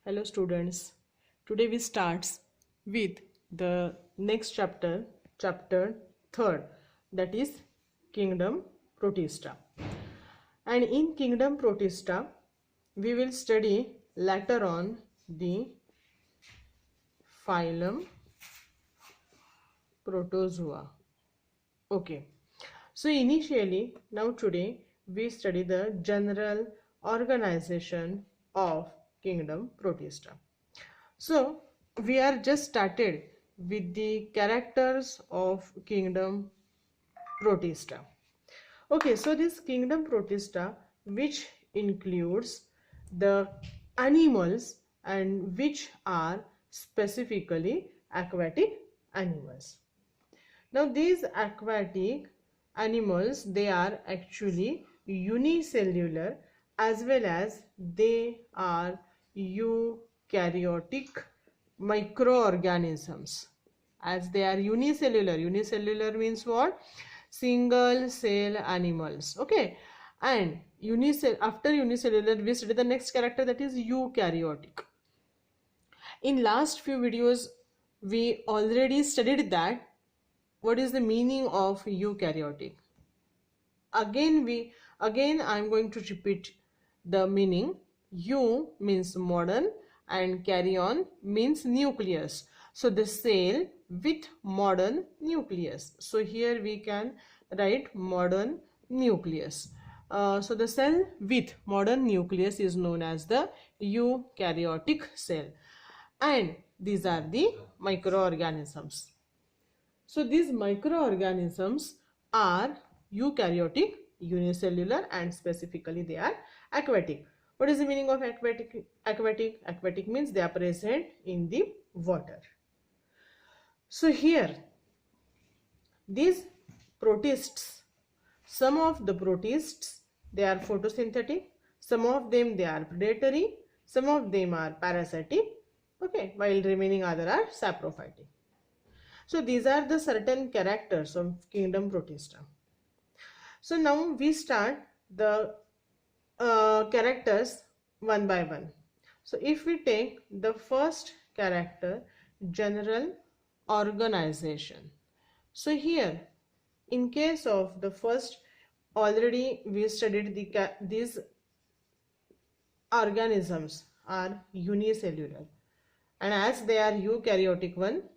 Hello students, today we starts with the next chapter, chapter 3rd, that is Kingdom Protista. And in Kingdom Protista, we will study later on the phylum Protozoa. Okay, so initially, now today we study the general organization of Kingdom Protista. So we are just started with the characters of Kingdom Protista. Okay, so this Kingdom Protista, which includes the animals and which are specifically aquatic animals. Now these aquatic animals, they are actually unicellular as well as they are eukaryotic microorganisms. As they are unicellular means what? Single cell animals. Okay, and after unicellular we study the next character, that is eukaryotic. In last few videos we already studied that what is the meaning of eukaryotic. Again I am going to repeat the meaning. Eu means modern and carrion means nucleus. So the cell with modern nucleus. So here we can write modern nucleus. So the cell with modern nucleus is known as the eukaryotic cell. And these are the microorganisms. So these microorganisms are eukaryotic, unicellular, and specifically they are aquatic. What is the meaning of aquatic? Aquatic means they are present in the water. So here these protists, some of the protists, they are photosynthetic, some of them they are predatory, some of them are parasitic, okay, while remaining other are saprophytic. So these are the certain characters of Kingdom Protista. So now we start the characters one by one. So if we take the first character, general organization. So here in case of the first, already we studied these organisms are unicellular, and as they are eukaryotic one,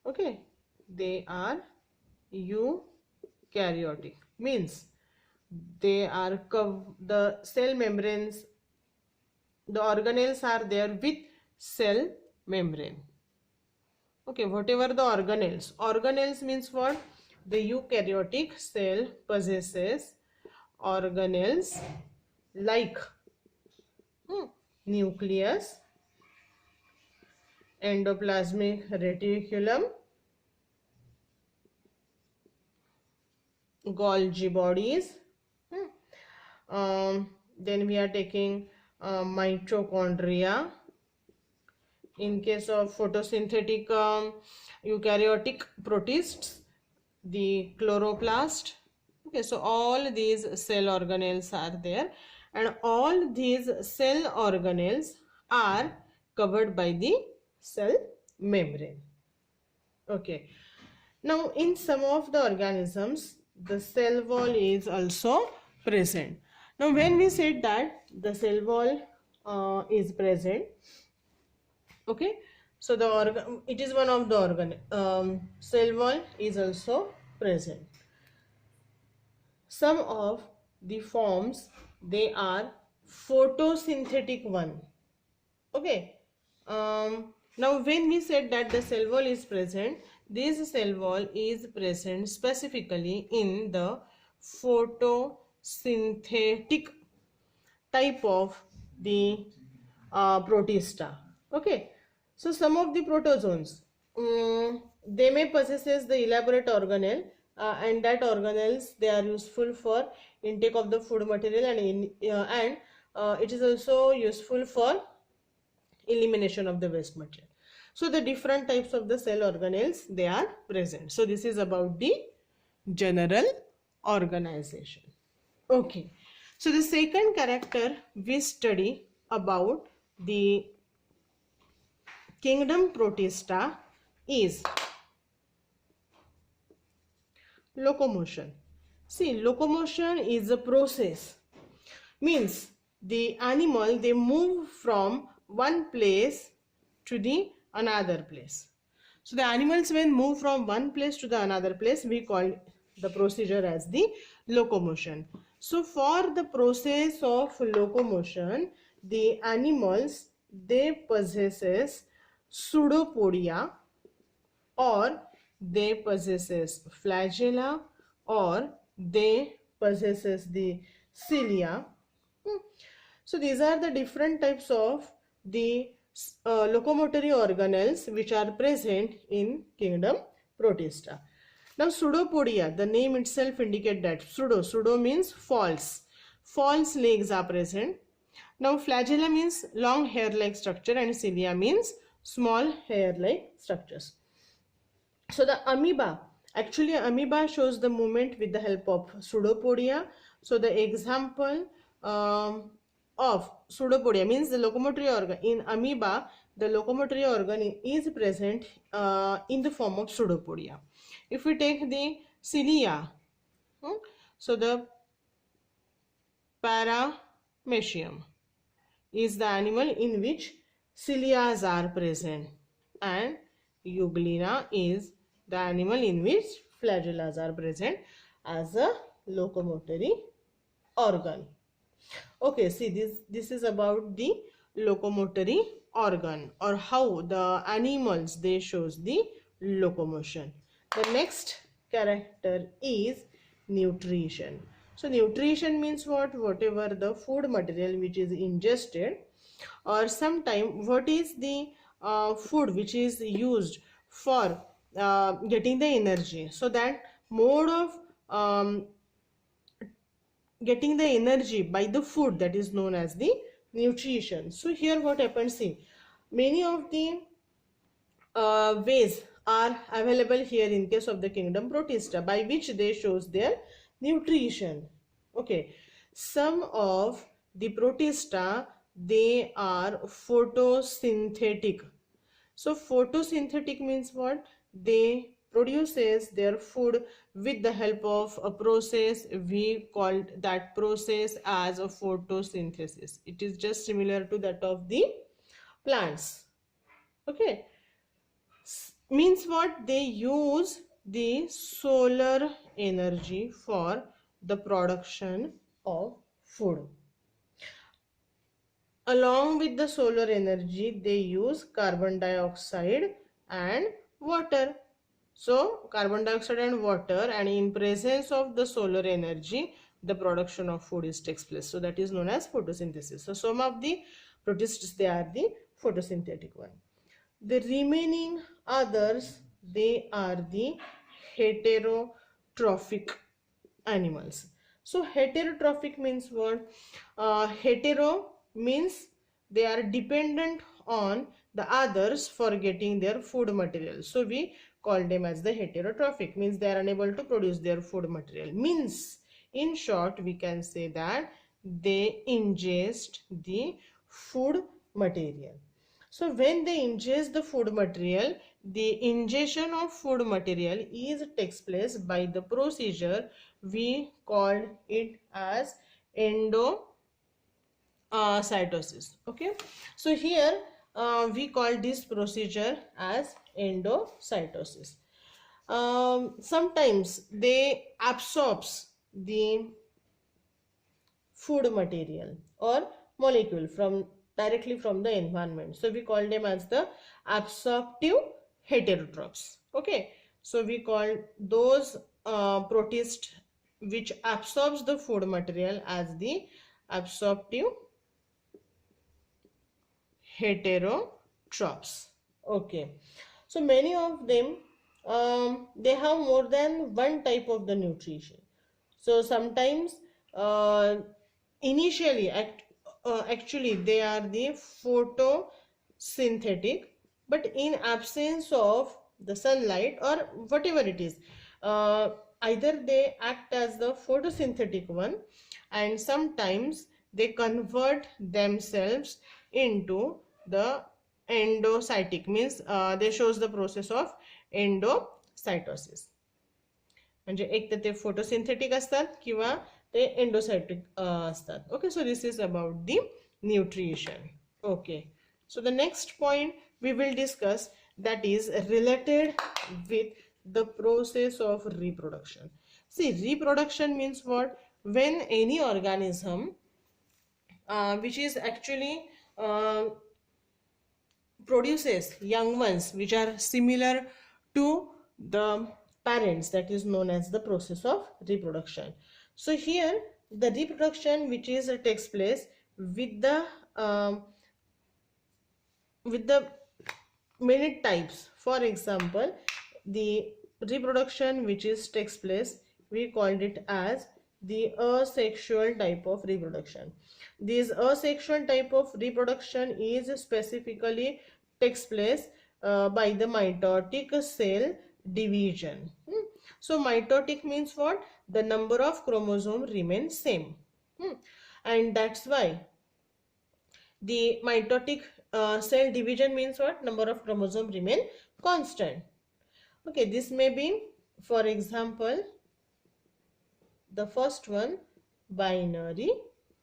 okay, they are eukaryotic means they are the cell membranes, the organelles are there with cell membrane. Okay, whatever the organelles means what? The eukaryotic cell possesses organelles like nucleus, endoplasmic reticulum, Golgi bodies, then we are taking mitochondria. In case of photosynthetic eukaryotic protists, the chloroplast. Okay, so all these cell organelles are there, and all these cell organelles are covered by the cell membrane. Okay, now in some of the organisms the cell wall is also present. Now when we said that the cell wall is present, okay, so it is one of the cell wall is also present. Some of the forms, they are photosynthetic one. Okay, now when we said that the cell wall is present, this cell wall is present specifically in the photosynthetic type of the protista. Okay, so some of the protozoans, they may possesses the elaborate organelle, and that organelles, they are useful for intake of the food material, and it is also useful for elimination of the waste material. So the different types of the cell organelles, they are present. So this is about the general organization. Okay, so the second character we study about the kingdom Protista is locomotion. See, locomotion is a process. Means the animal, they move from one place to the another place. So the animals when move from one place to the another place, we call the procedure as the locomotion. So for the process of locomotion, the animals, they possesses pseudopodia, or they possesses flagella, or they possesses the cilia. So these are the different types of the locomotory organelles which are present in kingdom Protista. Now pseudopodia, the name itself indicates that pseudo means false legs are present. Now flagella means long hair-like structure, and cilia means small hair-like structures. So the amoeba, actually amoeba shows the movement with the help of pseudopodia. So the example of pseudopodia means the locomotory organ. In amoeba, the locomotory organ is present in the form of pseudopodia. If we take the cilia, so the paramecium is the animal in which cilias are present, and euglena is the animal in which flagellas are present as a locomotory organ. Okay, see, this is about the locomotory organ, or how the animals, they shows the locomotion. The next character is nutrition. So nutrition means what? Whatever the food material which is ingested, or sometime what is the food which is used for getting the energy. So that mode of getting the energy by the food, that is known as the nutrition. So here what happens, see, many of the ways are available here in case of the kingdom Protista, by which they shows their nutrition. Okay, some of the Protista, they are photosynthetic. So photosynthetic means what? They produces their food with the help of a process. We called that process as a photosynthesis. It is just similar to that of the plants. Okay, means what? They use the solar energy for the production of food. Along with the solar energy, they use carbon dioxide and water. So carbon dioxide and water, and in presence of the solar energy, the production of food takes place. So that is known as photosynthesis. So some of the protists, they are the photosynthetic one. The remaining others, they are the heterotrophic animals. So heterotrophic means what? Hetero means they are dependent on the others for getting their food material. So we call them as the heterotrophic, means they are unable to produce their food material. Means in short, we can say that they ingest the food material. So when they ingest the food material, the ingestion of food material takes place by the procedure we called it as endocytosis. Okay, so here we call this procedure as endocytosis. Sometimes they absorbs the food material or molecule directly from the environment. So we call them as the absorptive heterotrophs. Okay, so we call those protists which absorbs the food material as the absorptive heterotrophs. Okay, so many of them they have more than one type of the nutrition. So sometimes initially actually they are the photosynthetic, but in absence of the sunlight or whatever it is, either they act as the photosynthetic one, and sometimes they convert themselves into the endocytic, means they shows the process of endocytosis. म्हणजे एक तर ते photosynthetic असतात किंवा ते एंडोसायटिक असतात. Okay, so this is about the nutrition. Okay, so the next point we will discuss, that is related with the process of reproduction. See, reproduction means what? When any organism which is actually produces young ones which are similar to the parents, that is known as the process of reproduction. So here the reproduction which is takes place with the many types. For example, the reproduction which is takes place, we called it as the asexual type of reproduction. This asexual type of reproduction is specifically takes place by the mitotic cell division. So mitotic means what? The number of chromosomes remain same, and that's why the mitotic cell division means what? Number of chromosomes remain constant. Okay, this may be, for example, the first one, binary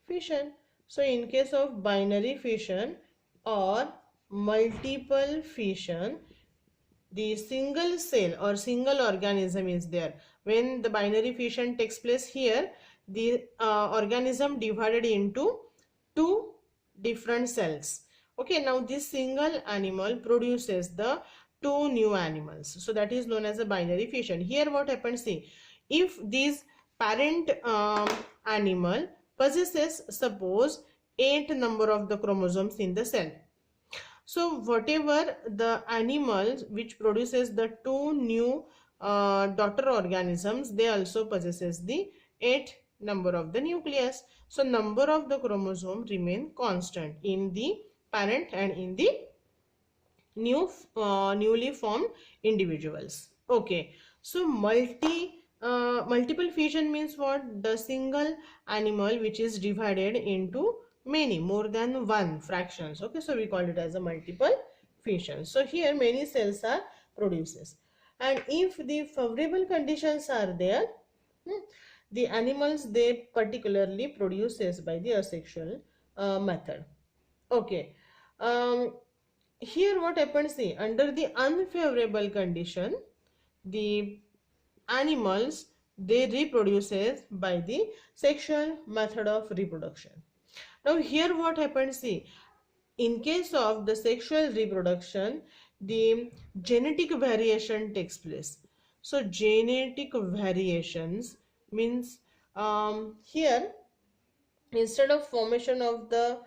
fission. So in case of binary fission or multiple fission, the single cell or single organism is there. When the binary fission takes place here, the organism divided into two different cells. Okay, now this single animal produces the two new animals, so that is known as a binary fission. Here what happens, see, if this parent animal possesses, suppose, 8 number of the chromosomes in the cell, so whatever the animals which produces the two new daughter organisms, they also possesses the 8 number of the nucleus. So number of the chromosome remain constant in the parent and in the newly formed individuals. Okay, so multiple fission means what? The single animal which is divided into many, more than one fractions. Okay, so we call it as a multiple fission. So here many cells are produces, and if the favorable conditions are there, the animals, they particularly produces by the asexual method. Okay, here what happens, see, under the unfavorable condition, the animals, they reproduces by the sexual method of reproduction. Now here what happens, see, in case of the sexual reproduction, the genetic variation takes place. So genetic variations means here, instead of formation of the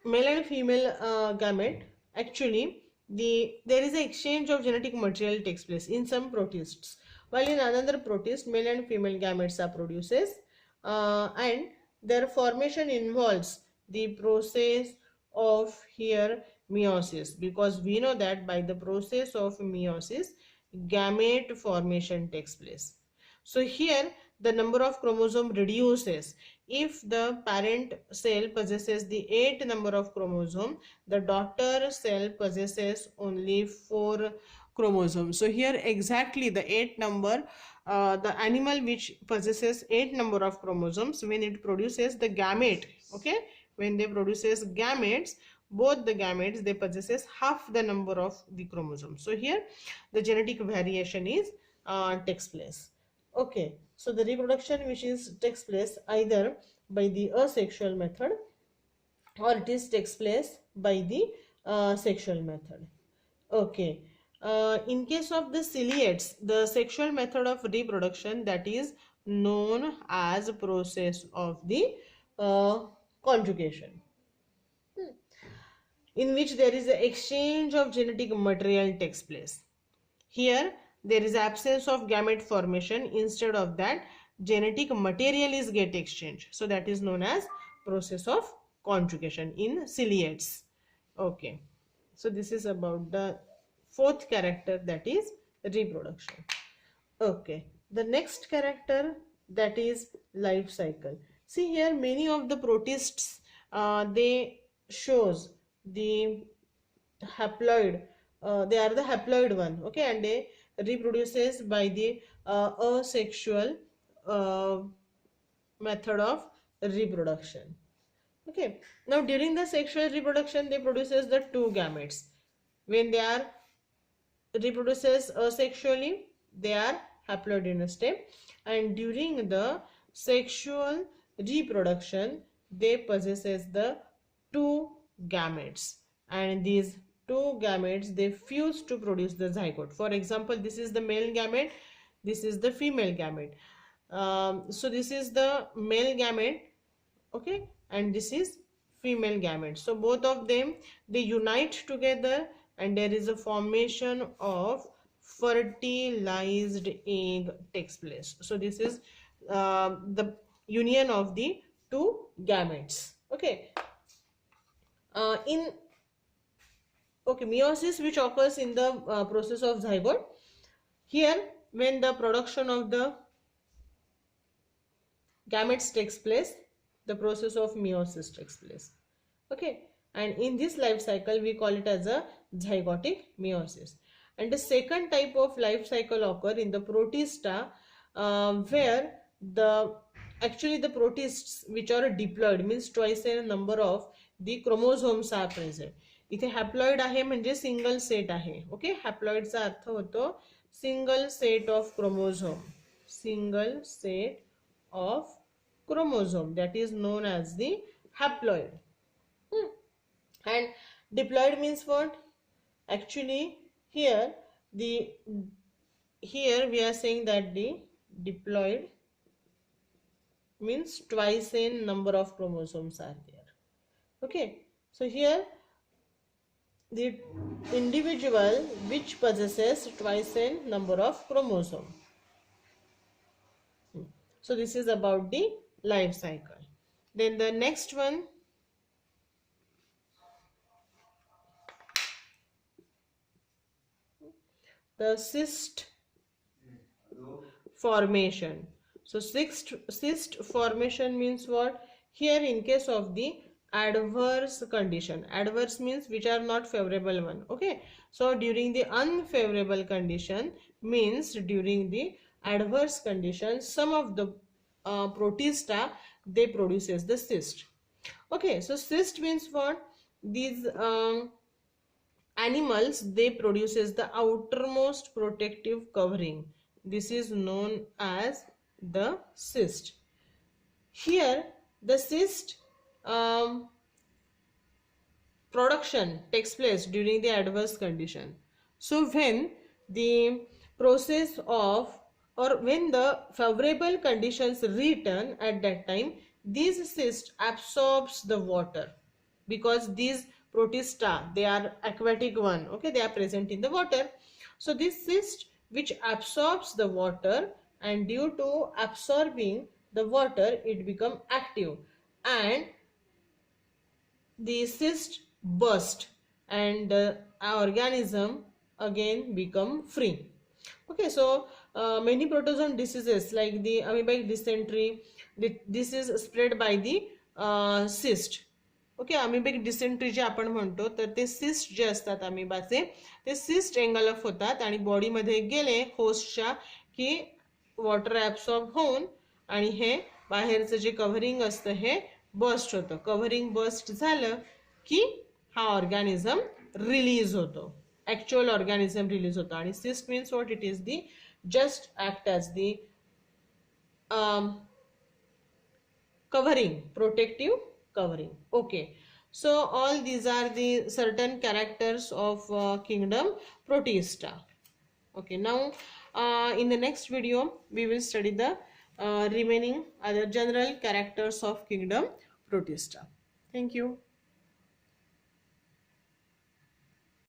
male and female gamete, actually there is an exchange of genetic material takes place in some protists, while in another protist male and female gametes are produces, and their formation involves the process of here meiosis, because we know that by the process of meiosis gamete formation takes place. So here the number of chromosome reduces. If the parent cell possesses the 8 number of chromosome, the daughter cell possesses only 4 chromosomes. So here exactly the 8 number, the animal which possesses 8 number of chromosomes, when it produces the gamete, okay, when they produces gametes, both the gametes, they possesses half the number of the chromosomes. So here the genetic variation is takes place. Okay, so the reproduction which is takes place either by the asexual method or it is takes place by the sexual method. Okay, in case of the ciliates, the sexual method of reproduction, that is known as process of the conjugation, in which there is an exchange of genetic material takes place. Here there is absence of gamete formation, instead of that genetic material is get exchanged, so that is known as process of conjugation in ciliates. Okay, so this is about the fourth character, that is reproduction. Okay, the next character, that is life cycle. See here many of the protists they shows the haploid, they are the haploid one, okay, and they reproduces by the asexual uh, method of reproduction. Okay, now during the sexual reproduction they produces the two gametes. When they are reproduces asexually, they are haploid in a state, and during the sexual reproduction they possesses the two gametes, and these two gametes they fuse to produce the zygote. For example, this is the male gamete, this is the female gamete. So this is the male gamete, okay, and this is female gamete. So both of them they unite together and there is a formation of fertilized egg takes place. So this is the union of the two gametes, okay. In meiosis, which occurs in the process of zygote. Here when the production of the gametes takes place, the process of meiosis takes place, okay, and in this life cycle we call it as a zygotic meiosis. And the second type of life cycle occur in the protista, where the protists which are diploid, means twice a number of the chromosomes are present. इथे haploid आहे म्हणजे single set आहे, okay. हॅप्लॉइडचा अर्थ होतो single set of chromosome, single set of chromosome, that is known as the haploid. And diploid means what? Actually here we are saying that the diploid means twice in number of chromosomes are there, okay. So here the individual which possesses twice in number of chromosome. So this is about the life cycle. Then the next one, the cyst formation. So cyst formation means what? Here in case of the adverse condition, adverse means which are not favorable one, okay. So during the unfavorable condition means during the adverse conditions, some of the protista they produces the cyst, okay. So cyst means what? These animals they produces the outermost protective covering, this is known as the cyst. Here the cyst production takes place during the adverse condition. So when the process of, or when the favorable conditions return, at that time this cyst absorbs the water, because these protista they are aquatic one, okay, they are present in the water. So this cyst which absorbs the water, and due to absorbing the water it become active, and the cyst burst and the organism again become free, okay. So many protozoan diseases like the amoebic dysentery, this is spread by the cyst, okay. Amoebic dysentery जे आपण म्हणतो तर ते cyst जे असतात अमिबाचे, ते cyst engulf होतात आणि बॉडीमध्ये गेले होस्टच्या की वॉटर ॲब्सॉर्ब होऊन आणि हे बाहेरचं जे कव्हरिंग असतं हे बस्ट होतं. कव्हरिंग बस्ट झालं की हा ऑर्गॅनिझम रिलीज होतो, ॲक्च्युअल ऑर्गॅनिझम रिलीज होतो. आणि cyst means what? It is the just act as the covering, protective covering, okay. So all these are the certain characters of kingdom Protista, okay. Now in the next video we will study the remaining other general characters of kingdom Protista. Thank you.